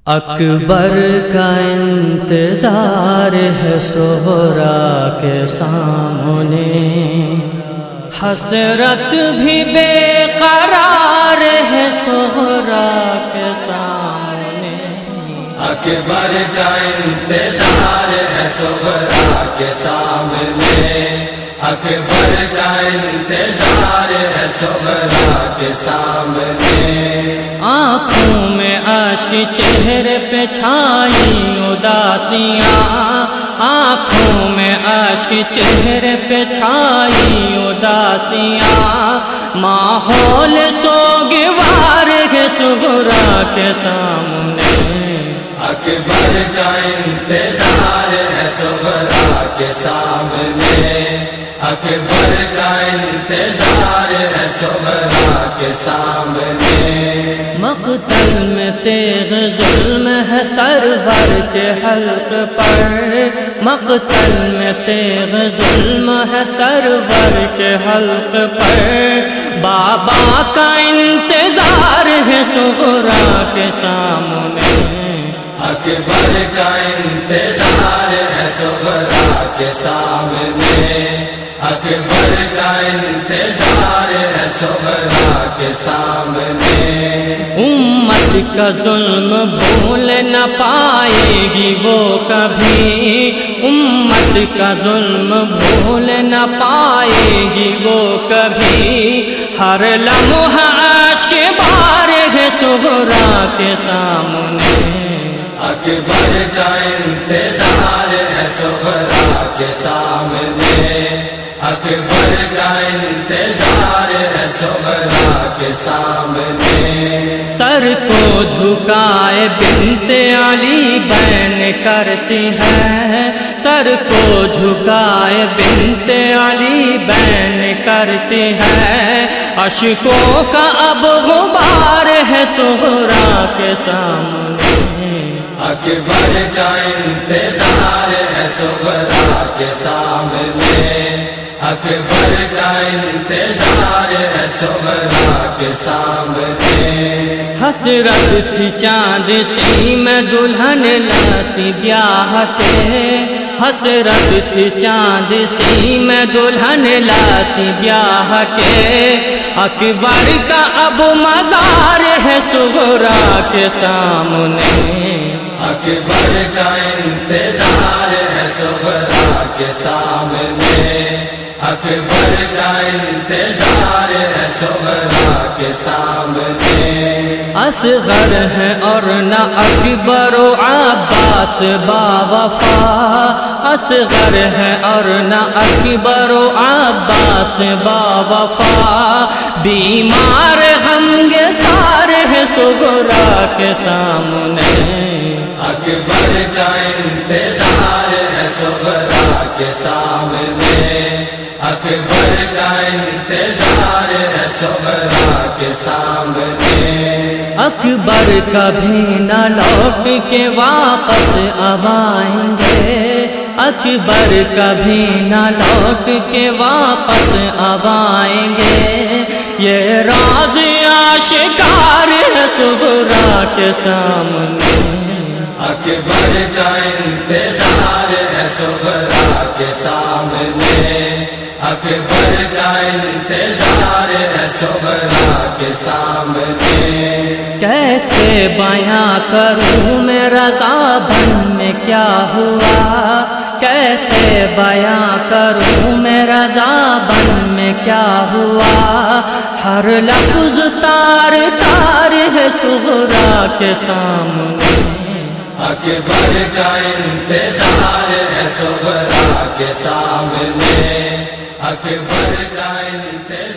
اکبر کا انتظار ہے صغرا کے سامنے، حسرت بھی بے قرار ہے صغرا کے سامنے۔ اکبر کا انتظار ہے صغرا کے سامنے، اکبر کا انتظار ہے صغرا کے سامنے۔ آنکھوں میں اشک چہرے پہ چھائی اداسیاں، آنکھوں میں اشک چہرے پہ چھائی اداسیاں، ماحول سوگوار ہے صغرا کے سامنے۔ اکبر کا انتظار ہے صغرا کے سامنے، اکبر کا انتظار ہے صغرا کے سامنے۔ مقتل میں تیغ ظلم ہے سرور کے حلق پر، مقتل میں تیغ ظلم ہے سرور کے حلق پر، بابا کا انتظار ہے صغرا کے سامنے۔ اکبر کا انتظار ہے صغرا کے سامنے، اکبر کا انتظار ہے صغرا کے سامنے۔ امت کا ظلم بھول نہ پائے گی وہ کبھی، امت کا ظلم بھول نہ پائے گی وہ کبھی، ہر لمحہ عشق بار ہے صغرا کے سامنے۔ اکبر کا انتظار ہے صغرا کے سامنے، اکبر کا انتظار ہے صغرا کے سامنے۔ سر کو جھکائے بنت علی بین کرتی ہے، سر کو جھکائے بنت علی بین کرتی ہے، اشکوں کا اب غبار ہے صغرا کے سامنے۔ اکبر کا انتظار ہے صغرا کے سامنے، اکبر کا انتظار ہے صغرا کے سامنے۔ حسرت تھی چاند سی میں دلہن لاتی بیاہ کے، حسرت تھی چاند سی میں دلہن لاتی بیاہ کے، اکبر کا اب مزار ہے صغرا کے سامنے۔ اکبر کا انتظار ہے صغرا کے سامنے، اکبر کا انتظار ہے صغرا کے سامنے۔ اصغر ہے اور نہ اکبر و عباس باوفا، اصغر ہے اور نہ اکبر و عباس باوفا، بیمار غمگسار ہے صغرا کے سامنے۔ اکبر کا انتظار ہے صغرا کے سامنے، اکبر کا انتظار ہے صغرا کے سامنے۔ اکبر کبھی نہ لوٹ کے واپس اب آئیں گے، اکبر کبھی نہ لوٹ کے واپس اب آئیں گے، یہ راز آشکار ہے صغرا کے سامنے۔ اکبر کا انتظار ہے صغرا کے سامنے، اکبر کا انتظار ہے صغرا کے سامنے۔ کیسے بیاں کروں میں رضا بن میں کیا ہوا، کیسے بیاں کروں میں رضا بن میں کیا ہوا، ہر لفظ تار تار ہے صغرا کے سامنے۔ اکبر کا انتظار ہے صغرا کے سامنے، اکبر کا انتظار